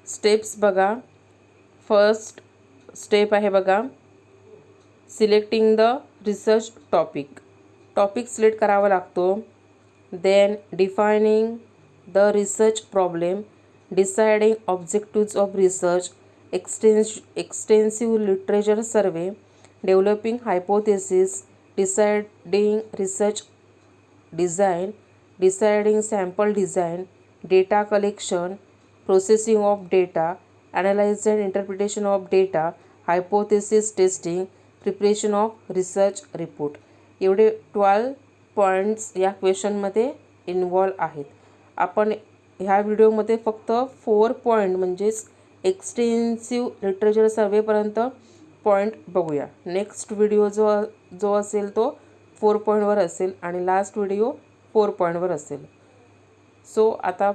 Steps बघा. First step आहे बघा, selecting the research topic select करावा लागतो. Then defining the research problem, deciding objectives of research, extensive literature survey, developing hypothesis, deciding research design, deciding sample design, data collection, processing of data, analyse and interpretation of data, hypothesis testing, preparation of research report. एवढे 12 points या क्वेश्चनमध्ये involve आहेत. आपण ह्या व्हिडिओमध्ये फक्त 4 point म्हणजेच extensive literature सर्वेपर्यंत point बघूया. Next video जो असेल तो 4 पॉईंटवर असेल आणि लास्ट व्हिडिओ 4 पॉईंटवर असेल. सो आता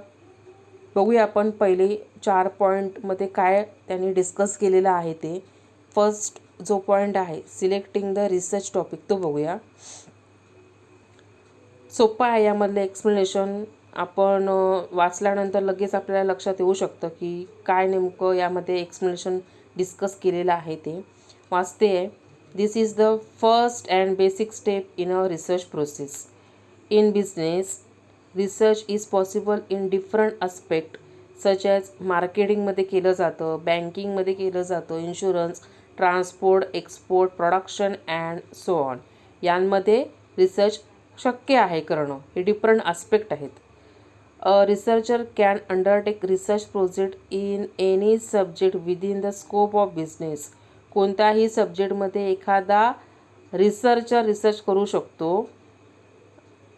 बघूया आपण पहिले 4 पॉईंटमध्ये काय त्यांनी डिस्कस केलेलं आहे ते. फर्स्ट जो पॉईंट आहे सिलेक्टिंग द रिसर्च टॉपिक तो बघूया. सोपं आहे. यामधलं एक्सप्लेनेशन आपण वाचल्यानंतर लगेच आपल्याला लक्षात येऊ शकतं की काय नेमकं यामध्ये एक्सप्लेनेशन डिस्कस केलेलं आहे ते. वाचते आहे. This is the first and basic step in a research process. In business research is possible in different aspect such as मार्केटिंगमध्ये केलं जातं, बँकिंगमध्ये केलं जातं, insurance, transport, export, production and so on. यांमध्ये रिसर्च शक्य आहे करणं. हे डिफरंट आस्पेक्ट आहेत. A researcher can undertake research project in any subject within the scope of business. कोणत्याही सब्जेक्टमध्ये एखादा रिसर्चर रिसर्च करू शकतो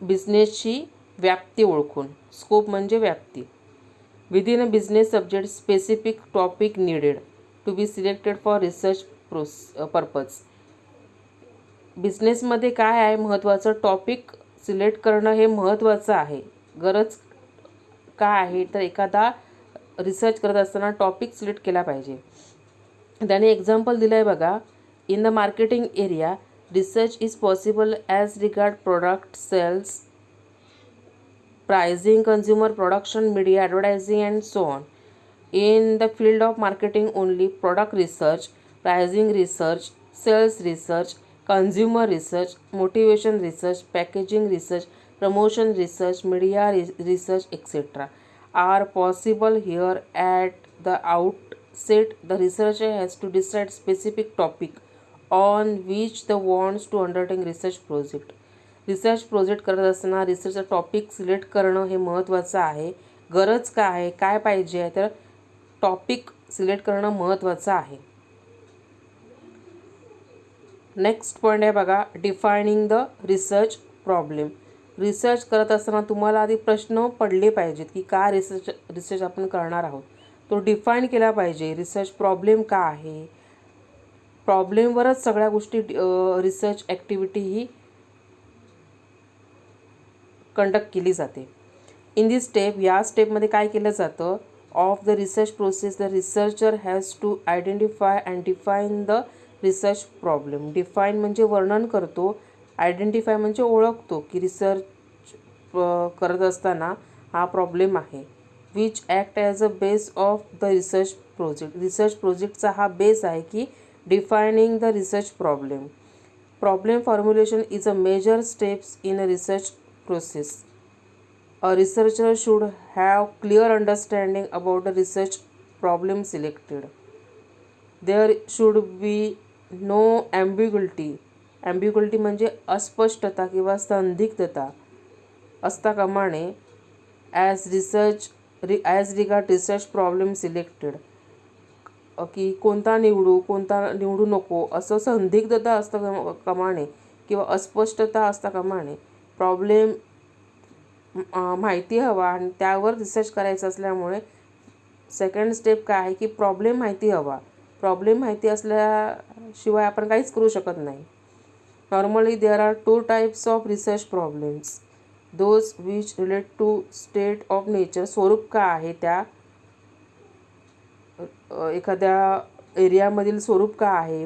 बिझनेसची व्याप्ती ओळखून. स्कोप म्हणजे व्याप्ती. Within a business subject specific topic needed to be selected for research purpose. बिझनेसमध्ये काय आहे महत्त्वाचं, टॉपिक सिलेक्ट करणं हे महत्त्वाचं आहे. गरज काय आहे तर एखादा रिसर्च करत असताना टॉपिक सिलेक्ट केला पाहिजे. त्याने एक्झाम्पल दिलं आहे बघा. In the marketing area research is possible as regard product sales, pricing, consumer production, media advertising and so on. In the field of marketing only, product research, pricing research, sales research, consumer research, motivation research, packaging research, promotion research, media research etc. are possible here. At the outset the researcher has to decide specific topic on which the wants to undertake research project. Research project करत असताना रिसर्चचा topic select करणं हे महत्त्वाचं आहे. गरज काय आहे, काय पाहिजे आहे तर टॉपिक सिलेक्ट करणं महत्त्वाचं आहे. नेक्स्ट पॉईंट आहे बघा, defining the research problem. Research करत असताना तुम्हाला आधी प्रश्न पडले पाहिजेत की का रिसर्च आपण करणार आहोत. तो डिफाईन केला पाहिजे. रिसर्च प्रॉब्लेम का आहे, प्रॉब्लेमवरच सगळ्या गोष्टी रिसर्च ॲक्टिव्हिटी ही कंडक्ट केली जाते. इन दिस स्टेप, या स्टेपमध्ये काय केलं जातं, of the research process the researcher has to identify and define the research problem. Define म्हणजे वर्णन करतो, आयडेंटिफाय म्हणजे ओळखतो की रिसर्च करत असताना हा प्रॉब्लेम आहे. Which act as a base of the research project. Research प्रोजेक्टचा हा बेस आहे की defining the research problem. Problem formulation is a major steps in a research process. A researcher should have clear understanding about the research problem selected. There should be no ambiguity. Ambiguity म्हणजे अस्पष्टता किंवा संदिग्धता असता कामा नये. As regard research problem selected, की कोणता निवडू नको असं संदिग्धता असता कामा नये किंवा अस्पष्टता असता कामा नये. प्रॉब्लेम माहिती हवा आणि त्यावर रिसर्च करायचं असल्यामुळे सेकंड स्टेप काय आहे की प्रॉब्लेम माहिती हवा. प्रॉब्लेम माहिती असल्याशिवाय आपण काहीच करू शकत नाही. Normally there are 2 types of research problems. Those which relate to state of nature. स्वरूप काय आहे, त्या एखाद्या एरियामधील स्वरूप काय आहे,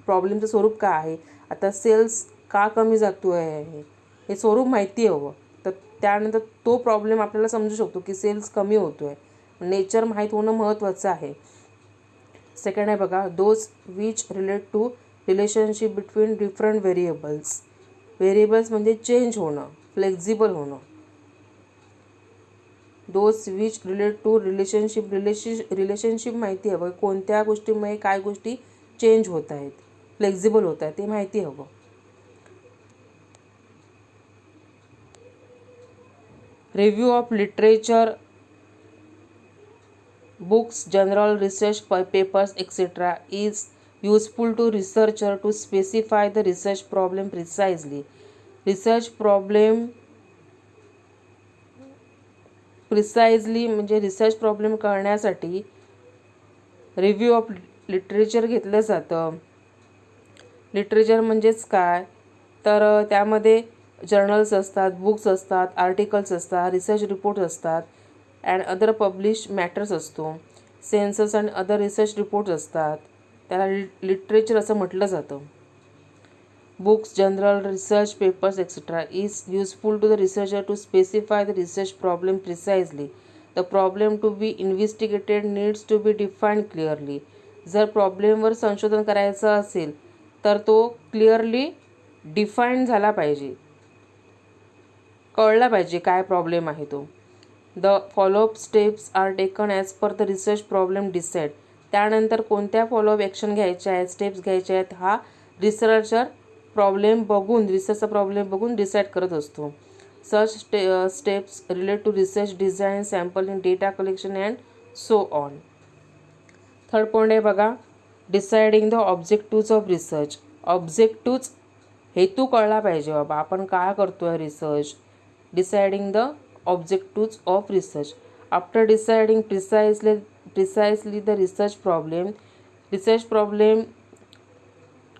प्रॉब्लेमचं स्वरूप काय आहे. आता सेल्स का कमी जातो आहे हे स्वरूप माहिती हवं, तर त्यानंतर तो प्रॉब्लेम आपल्याला समजू शकतो की सेल्स कमी होतो आहे. नेचर माहीत होणं महत्त्वाचं आहे. सेकंड आहे बघा, those which relate to relationship between different variables. Variables म्हणजे चेंज होणं, फ्लेक्झिबल होणं. Those which relate to relationship माहिती हवं, कोणत्या गोष्टीमुळे काय गोष्टी चेंज होत आहेत, फ्लेक्झिबल होत आहेत, ते माहिती हवं. Review of literature, books, journal, research papers, etc. is useful to researcher to specify the research problem precisely. Research problem म्हणजे रिसर्च प्रॉब्लेम कळण्यासाठी रिव्ह्यू ऑफ लिटरेचर घेतलं जातं. लिटरेचर म्हणजेच काय, तर त्यामध्ये जर्नल्स असतात, बुक्स असतात, आर्टिकल्स असतात, रिसर्च रिपोर्ट असतात अँड अदर पब्लिश मॅटर्स असतो, census and other research reports असतात. त्याला लिटरेचर असं म्हटलं जातं. Books, journal, research papers etcetera is useful to the researcher to specify the research problem precisely. The problem to be investigated needs to be defined clearly. जर प्रॉब्लेमवर संशोधन करायचं असेल तर तो क्लिअरली डिफाईन्ड झाला पाहिजे, कळला पाहिजे काय प्रॉब्लेम आहे तो. The follow up steps are taken as per the research problem decide. त्यानंतर कोणत्या फॉलोअप ॲक्शन घ्यायच्या आहेत, स्टेप्स घ्यायच्या आहेत, हा रिसर्चर रिसर्चचा प्रॉब्लेम बघून डिसाईड करत असतो. Such steps relate to research design, sampling, data collection and so on. Third point आहे बघा, deciding the objectives of research. Objectives हेतू कळला पाहिजे बाबा, आपण काय करतोय research. Deciding the objectives of research. After deciding precisely the research problem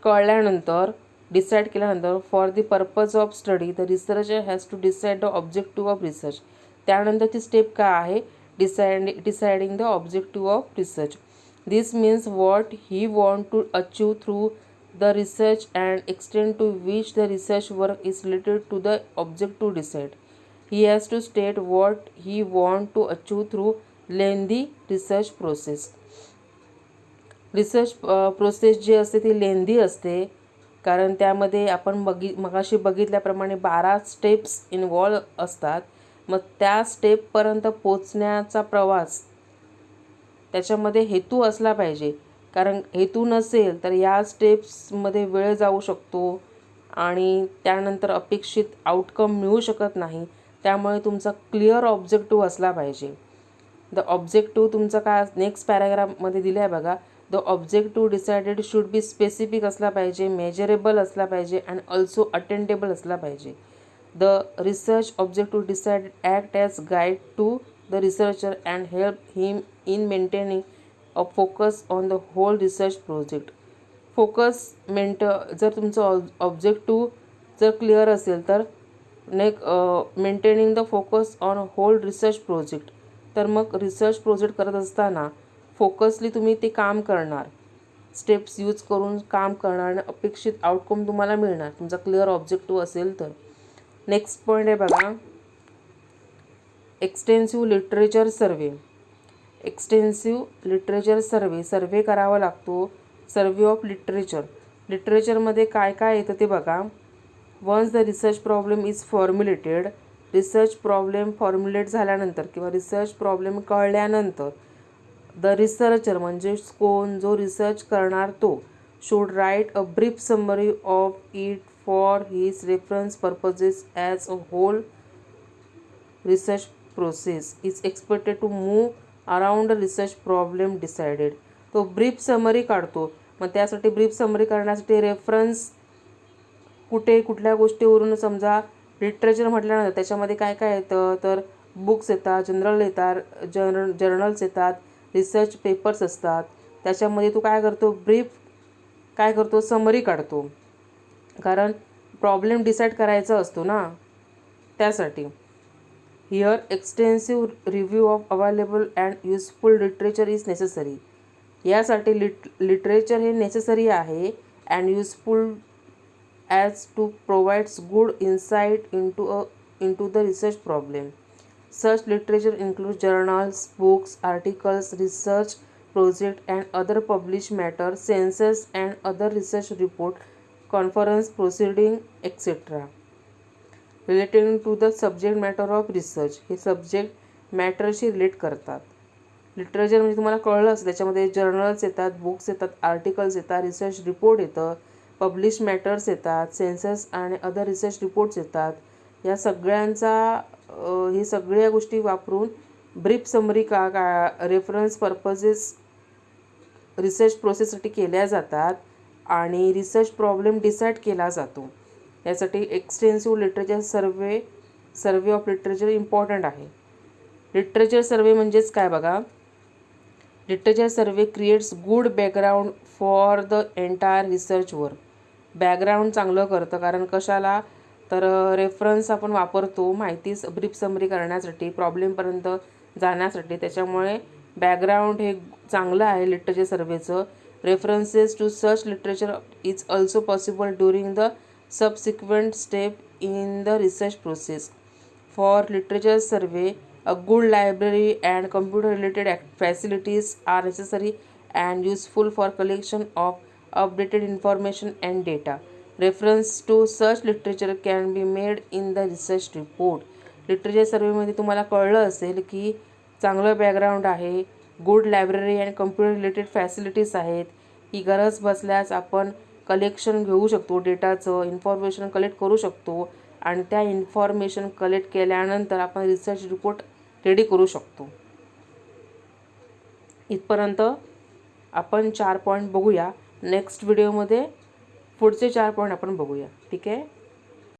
कळल्यानंतर, डिसाईड केल्यानंतर, for the purpose of study the researcher has to decide the objective of research. त्यानंतर ती स्टेप काय आहे, deciding the objective of research. This means what he want to achieve through the research and extent to which the research work is related to the objective decide. He has to state what he want to achieve through lengthy research process. Research process जी असते ती लेंदी असते, कारण त्यामध्ये आपण मगाशी बघितल्याप्रमाणे 12 steps involve असतात. मग त्या स्टेपपर्यंत पोचण्याचा प्रवास, त्याच्यामध्ये हेतू असला पाहिजे. कारण हेतू नसेल तर या स्टेप्समध्ये वेळ जाऊ शकतो आणि त्यानंतर अपेक्षित आउटकम मिळू शकत नाही. त्यामुळे तुमचा क्लिअर ऑब्जेक्टिव्ह असला पाहिजे. द ऑब्जेक्टिव्ह तुमचा काय नेक्स्ट पॅराग्राफमध्ये दिलं आहे बघा. The objective decided should be specific असला पाहिजे, मेजरेबल असला पाहिजे अँड ऑल्सो अटेंडेबल असला पाहिजे. The research objective decided act as guide to the researcher and help him in maintaining a focus on the whole research project. जर तुमचं objective जर clear असेल तर maintaining the focus on whole research project. तर मग research project करत असताना फोकसली तुम्ही ते काम करणार, स्टेप्स यूज करून काम करणार आणि अपेक्षित आउटकम तुम्हाला मिळणार, तुमचा क्लिअर ऑब्जेक्टिव्ह असेल तर. नेक्स्ट पॉईंट आहे बघा, एक्सटेन्सिव्ह लिटरेचर सर्वे. एक्सटेन्सिव्ह लिटरेचर सर्वे करावा लागतो. सर्वे ऑफ लिटरेचरमध्ये काय काय येतं ते बघा. Once the research problem is formulated. Research problem formulate झाल्यानंतर किंवा रिसर्च प्रॉब्लेम कळल्यानंतर द रिसर्चर म्हणजे कोण, जो रिसर्च करणार तो, should write a brief summary of it for his reference purposes as a whole research process is expected to move around research problem decided. तो brief summary काढतो. मग त्यासाठी ब्रीफ समरी करण्यासाठी रेफरन्स कुठल्या गोष्टीवरून, समजा लिटरेचर म्हटल्यानंतर त्याच्यामध्ये काय काय येतं, तर बुक्स येतात, जर्नल्स येतात, रिसर्च पेपर्स असतात. त्याच्यामध्ये तू काय करतो, समरी काढतो, कारण प्रॉब्लेम डिसाईड करायचा असतो ना, त्यासाठी. Here extensive review of available and useful literature is necessary. यासाठी लिटरेचर हे नेसेसरी आहे and useful as to provides good insight into the research problem. Such literature includes journals, books, articles, research project and other published matter, census and other research report, conference proceeding, etc. Relating to the subject matter of research, हे subject मॅटरशी relate करतात. Literature म्हणजे तुम्हाला कळलं असं त्याच्यामध्ये journals येतात, books येतात, articles येतात, रिसर्च रिपोर्ट येतं, पब्लिश मॅटर्स येतात, सेन्सस आणि अदर रिसर्च रिपोर्ट्स येतात. या सगळ्यांचा हे सगळ्या गोष्टी वापरून brief summary reference purposes research प्रोसेससाठी केल्या जातात आणि रिसर्च प्रॉब्लेम डिसाईड केला जातो. यासाठी extensive literature survey of literature important आहे. लिटरेचर सर्वे म्हणजेच काय बघा, literature survey creates good background for the entire research work. Background चांगलं करतं, कारण कशाला तर रेफरन्स आपण वापरतो माहिती ब्रीफ समरी करण्यासाठी, प्रॉब्लेमपर्यंत जाण्यासाठी. त्याच्यामुळे बॅकग्राऊंड हे चांगलं आहे लिटरेचर सर्वेचं. References to such literature is also possible during the subsequent step in the research process. For literature survey a good library and computer related facilities are necessary and useful for collection of updated information and data. Reference to such literature can be made in the research report. Literature सर्वेमध्ये तुम्हाला कळलं असेल की चांगलं background आहे, good library and computer related facilities आहेत. ही गरज बसल्यास आपण कलेक्शन घेऊ शकतो, डेटाचं इन्फॉर्मेशन कलेक्ट करू शकतो आणि त्या इन्फॉर्मेशन कलेक्ट केल्यानंतर आपण रिसर्च रिपोर्ट रेडी करू शकतो. इथपर्यंत आपण 4 पॉईंट बघूया. नेक्स्ट व्हिडिओमध्ये पुढचे 4 पॉईंट आपण बघूया. ठीक आहे.